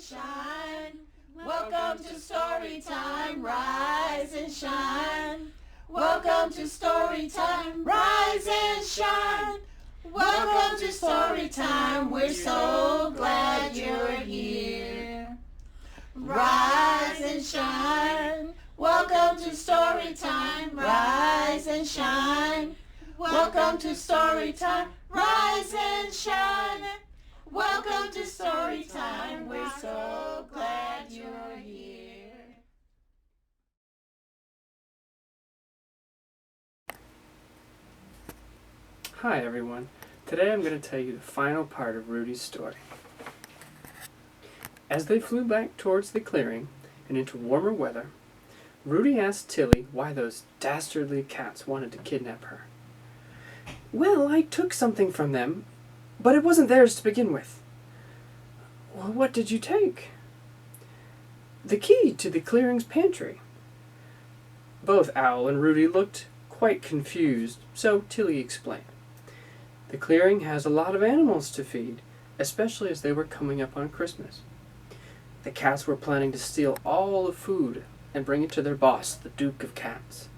shine. Welcome to story time. Rise and shine. Welcome to story time. Rise and shine. Welcome to story time. We're so glad you're here. Rise and shine. Welcome to story time. Rise and shine. Welcome to story time. Rise and shine. Welcome to story time. We're so glad you're here. Hi everyone. Today I'm going to tell you the final part of Rudy's story. As they flew back towards the clearing and into warmer weather, Rudy asked Tilly why those dastardly cats wanted to kidnap her. "Well, I took something from them, but it wasn't theirs to begin with." "Well, what did you take?" "The key to the clearing's pantry." Both Owl and Rudy looked quite confused, so Tilly explained. "The clearing has a lot of animals to feed, especially as they were coming up on Christmas. The cats were planning to steal all the food and bring it to their boss, the Duke of Cats.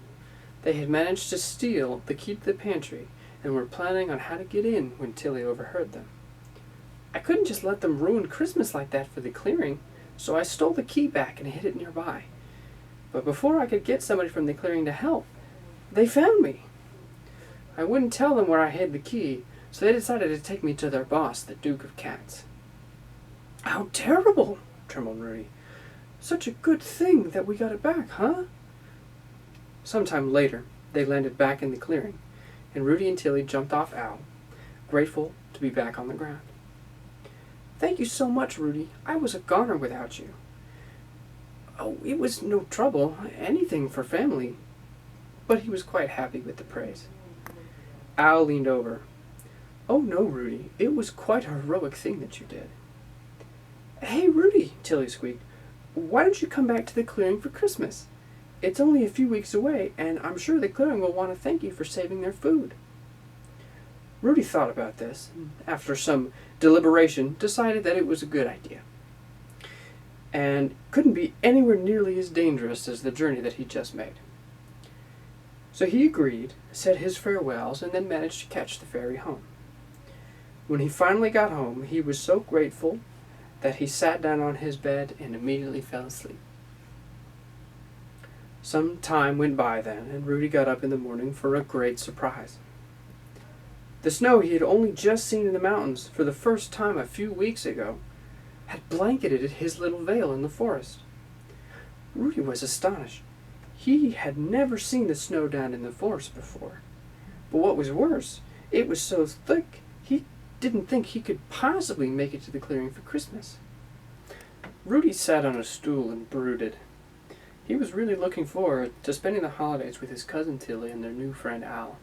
They had managed to steal the key to the pantry and were planning on how to get in when Tilly overheard them. I couldn't just let them ruin Christmas like that for the clearing, so I stole the key back and hid it nearby. But before I could get somebody from the clearing to help, they found me. I wouldn't tell them where I hid the key, so they decided to take me to their boss, the Duke of Cats." "How terrible!" trembled Rudy. "Such a good thing that we got it back, huh?" Sometime later, they landed back in the clearing, and Rudy and Tilly jumped off Owl, grateful to be back on the ground. "Thank you so much, Rudy. I was a goner without you." "Oh, it was no trouble. Anything for family." But he was quite happy with the praise. Owl leaned over. "Oh no, Rudy. It was quite a heroic thing that you did." "Hey, Rudy," Tilly squeaked. "Why don't you come back to the clearing for Christmas? It's only a few weeks away, and I'm sure the clearing will want to thank you for saving their food." Rudy thought about this, and after some deliberation decided that it was a good idea, and couldn't be anywhere nearly as dangerous as the journey that he'd just made. So he agreed, said his farewells, and then managed to catch the ferry home. When he finally got home, he was so grateful that he sat down on his bed and immediately fell asleep. Some time went by then, and Rudy got up in the morning for a great surprise. The snow he had only just seen in the mountains for the first time a few weeks ago had blanketed his little vale in the forest. Rudy was astonished. He had never seen the snow down in the forest before. But what was worse, it was so thick he didn't think he could possibly make it to the clearing for Christmas. Rudy sat on a stool and brooded. He was really looking forward to spending the holidays with his cousin Tilly and their new friend Owl.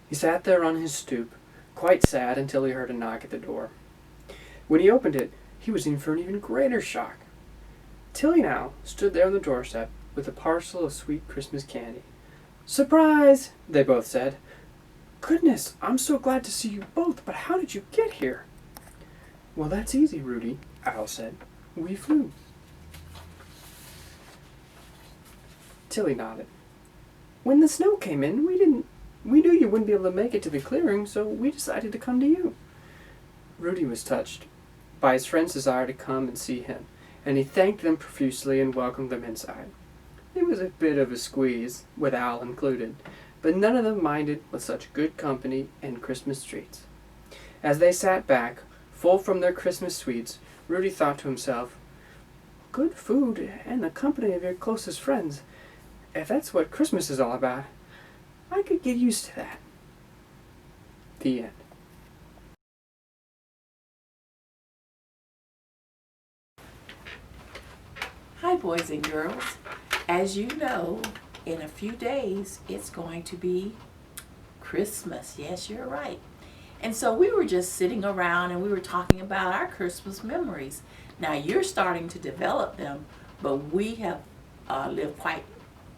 He sat there on his stoop, quite sad, until he heard a knock at the door. When he opened it, he was in for an even greater shock. Tilly and Owl stood there on the doorstep with a parcel of sweet Christmas candy. "Surprise!" they both said. "Goodness, I'm so glad to see you both, but how did you get here?" "Well, that's easy, Rudy," Owl said. "We flew." Tilly nodded. "When the snow came in, we knew you wouldn't be able to make it to the clearing, so we decided to come to you." Rudy was touched by his friend's desire to come and see him, and he thanked them profusely and welcomed them inside. It was a bit of a squeeze, with Owl included, but none of them minded with such good company and Christmas treats. As they sat back, full from their Christmas sweets, Rudy thought to himself, "Good food and the company of your closest friends. If that's what Christmas is all about, I could get used to that." The end. Hi, boys and girls. As you know, in a few days, it's going to be Christmas. Yes, you're right. And so we were just sitting around and we were talking about our Christmas memories. Now, you're starting to develop them, but we have lived quite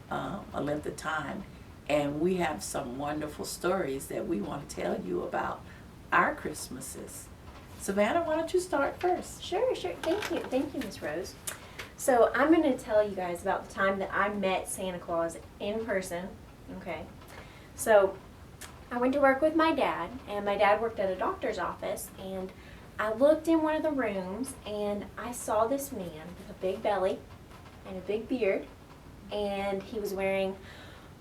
a length of time. And we have some wonderful stories that we want to tell you about our Christmases. Savannah, why don't you start first? Sure. Thank you, Miss Rose. So I'm going to tell you guys about the time that I met Santa Claus in person. Okay. So I went to work with my dad, and my dad worked at a doctor's office, and I looked in one of the rooms, and I saw this man with a big belly and a big beard, and he was wearing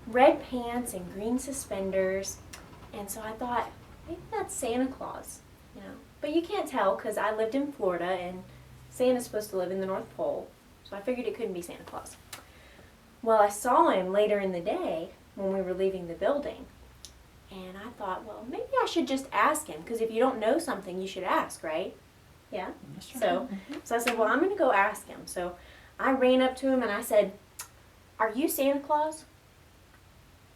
red pants and green suspenders, and so I thought, maybe that's Santa Claus, you know. But you can't tell because I lived in Florida, and Santa's supposed to live in the North Pole, so I figured it couldn't be Santa Claus. Well, I saw him later in the day when we were leaving the building, and I thought, well, maybe I should just ask him, because if you don't know something, you should ask, right? Yeah? That's right. So I said, well, I'm going to go ask him. So I ran up to him and I said, are you Santa Claus?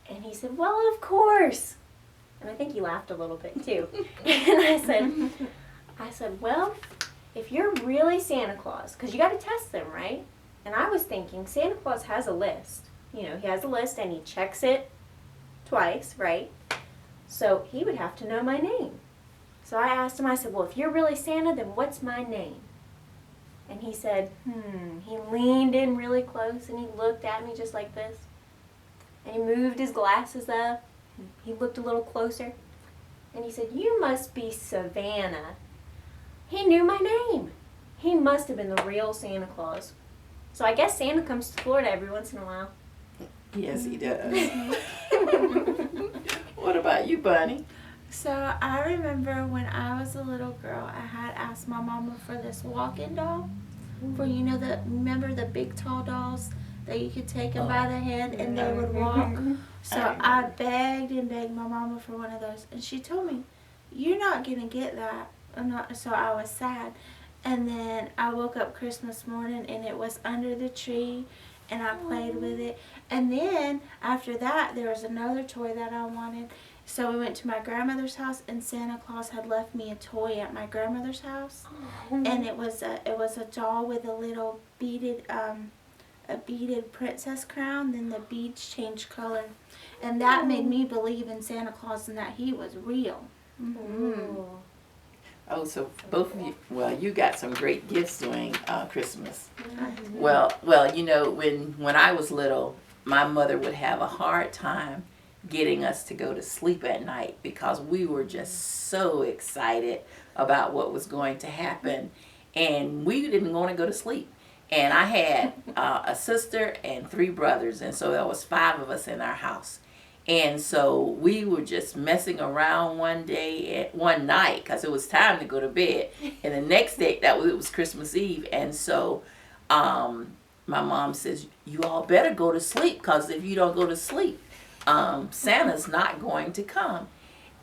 And he said, well, of course. And I think he laughed a little bit too. And I said, well, if you're really Santa Claus, because you got to test them, right? And I was thinking, Santa Claus has a list. You know, he has a list and he checks it twice, right? So he would have to know my name. So I asked him, I said, well, if you're really Santa, then what's my name? And he said, He leaned in really close and he looked at me just like this. And he moved his glasses up. And he looked a little closer. And he said, you must be Savannah. He knew my name. He must have been the real Santa Claus. So I guess Santa comes to Florida every once in a while. Yes, he does. What about you, Bunny? So I remember when I was a little girl, I had asked my mama for this walking doll. For, you know, remember the big tall dolls that you could take them by the hand and they would walk? So I begged and begged my mama for one of those. And she told me, you're not going to get that. So I was sad. And then I woke up Christmas morning and it was under the tree and I played with it. And then after that, there was another toy that I wanted. So we went to my grandmother's house and Santa Claus had left me a toy at my grandmother's house. And it was a doll with a little beaded princess crown. Then the beads changed color. And that made me believe in Santa Claus and that he was real. Ooh. Oh, so both of you, well, you got some great gifts during Christmas. Well, you know, when I was little, my mother would have a hard time getting us to go to sleep at night because we were just so excited about what was going to happen, and we didn't want to go to sleep. And I had a sister and 3 brothers, and so there was 5 of us in our house. And so we were just messing around one night, because it was time to go to bed. And the next day, it was Christmas Eve. And so my mom says, you all better go to sleep, because if you don't go to sleep, Santa's not going to come.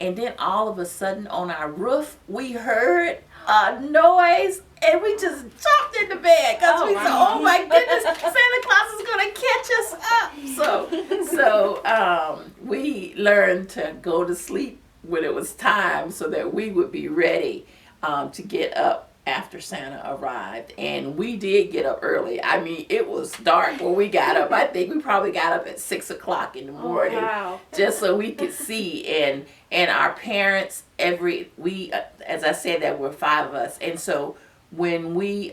And then all of a sudden on our roof, we heard a noise, and we just jumped in the bed because we said, oh my goodness, Santa Claus is going to catch us up. So we learned to go to sleep when it was time so that we would be ready to get up after Santa arrived. And we did get up early. I mean, it was dark when we got up. I think we probably got up at 6 o'clock in the morning. Just so we could see. And our parents, as I said, there were 5 of us. And so when we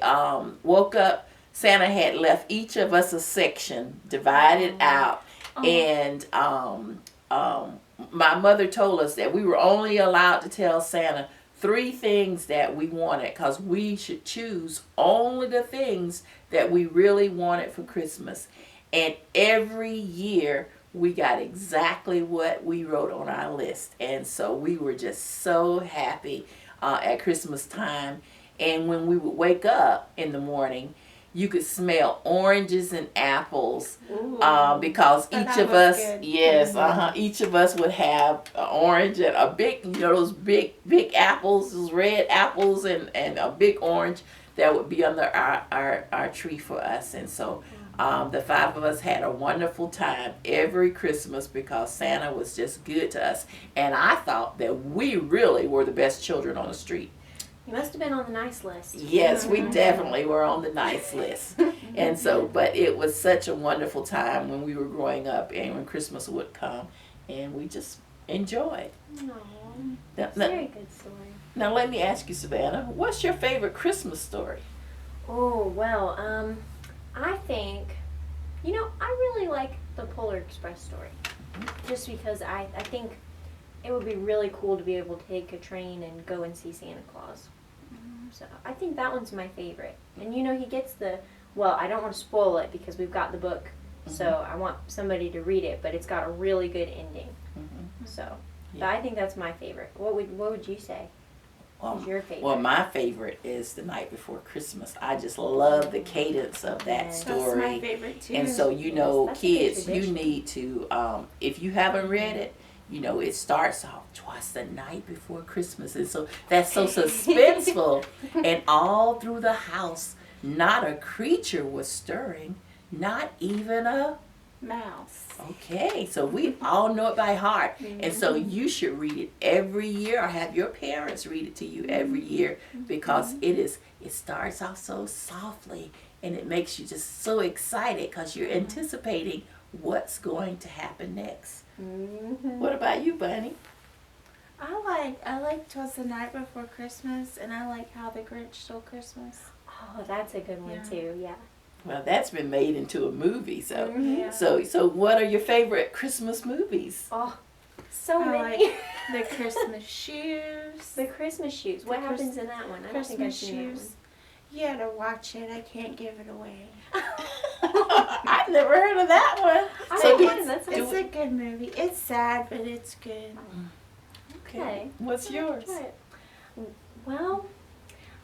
woke up, Santa had left each of us a section divided out. And my mother told us that we were only allowed to tell Santa 3 things that we wanted, because we should choose only the things that we really wanted for Christmas. And every year we got exactly what we wrote on our list. And so we were just so happy at Christmas time. And when we would wake up in the morning, you could smell oranges and apples, because each of us, each of us would have an orange and a big, those big apples, those red apples, and a big orange that would be under our tree for us. And so the 5 of us had a wonderful time every Christmas because Santa was just good to us. And I thought that we really were the best children on the street. You must have been on the nice list. Yes, we definitely were on the nice list. And so, but it was such a wonderful time when we were growing up and when Christmas would come, and we just enjoyed. Aww. Very good story. Now let me ask you, Savannah, what's your favorite Christmas story? Oh, well, I think, I really like the Polar Express story. Just because I think it would be really cool to be able to take a train and go and see Santa Claus. So I think that one's my favorite. And he gets I don't want to spoil it because we've got the book, so I want somebody to read it, but it's got a really good ending. So, but I think that's my favorite. What would you say? What's your favorite? Well, my favorite is The Night Before Christmas. I just love the cadence of that story. That's my favorite too. And so, That's a good kids, you tradition. need to, if you haven't read it, it starts off, "'Twas the night before Christmas." And so that's so suspenseful. And all through the house, not a creature was stirring, not even a mouse. Okay, so we all know it by heart. And so you should read it every year or have your parents read it to you every year because it starts off so softly and it makes you just so excited because you're anticipating what's going to happen next. What about you, Bunny? I like 'Twas the Night Before Christmas, and I like How the Grinch Stole Christmas. Oh, that's a good one too. Yeah. Well, that's been made into a movie. So, Yeah. so what are your favorite Christmas movies? Oh, so I many. like The Christmas Shoes. The Christmas shoes. What happens in that one? I don't think I've Christmas seen that Shoes. You gotta watch it. I can't give it away. I've never heard of that one. one. So It's a good movie. It's sad, but it's good. Okay. What's yours? Well,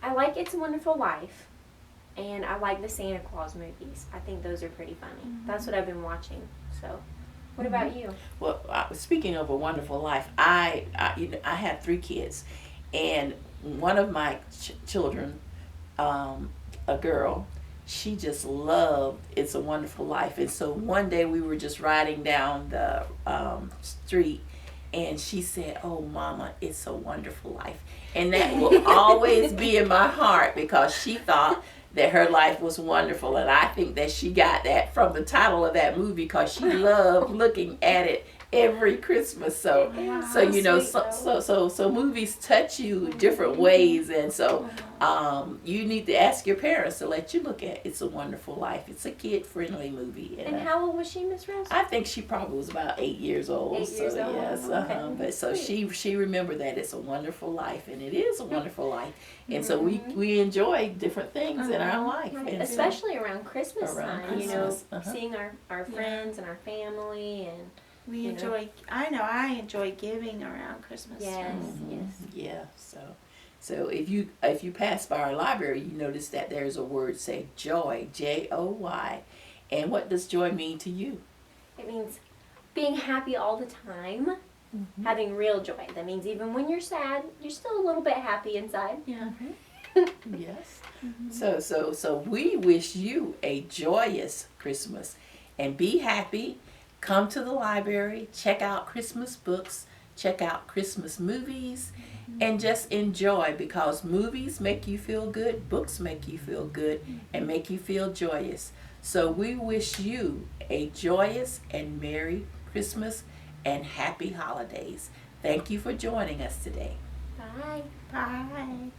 I like It's a Wonderful Life, and I like the Santa Claus movies. I think those are pretty funny. That's what I've been watching. So, what about you? Well, speaking of A Wonderful Life, I have 3 kids, and one of my children, a girl, she just loved It's a Wonderful Life. And so one day we were just riding down the street, and she said, "Oh, Mama, it's a wonderful life." And that will always be in my heart because she thought that her life was wonderful. And I think that she got that from the title of that movie because she loved looking at it every Christmas. So, so movies touch you different ways. And so you need to ask your parents to let you look at It's a Wonderful Life. It's a kid-friendly movie. And how old was she, Miss Rose? I think she probably was about 8 years old. 8 years old? Yes, Okay. but so she remembered that It's a Wonderful Life, and it is a wonderful life. And so we enjoy different things in our life. Right. And so- Especially around Christmas Around time, Christmas, seeing our friends and our family and We enjoy. I enjoy giving around Christmas time. yes. Yeah. So if you pass by our library, you notice that there's a word say joy, Joy. And what does joy mean to you? It means being happy all the time, having real joy. That means even when you're sad, you're still a little bit happy inside. Yeah. Yes. So we wish you a joyous Christmas and be happy. Come to the library, check out Christmas books, check out Christmas movies, and just enjoy because movies make you feel good, books make you feel good, and make you feel joyous. So we wish you a joyous and Merry Christmas and happy holidays. Thank you for joining us today. Bye. Bye.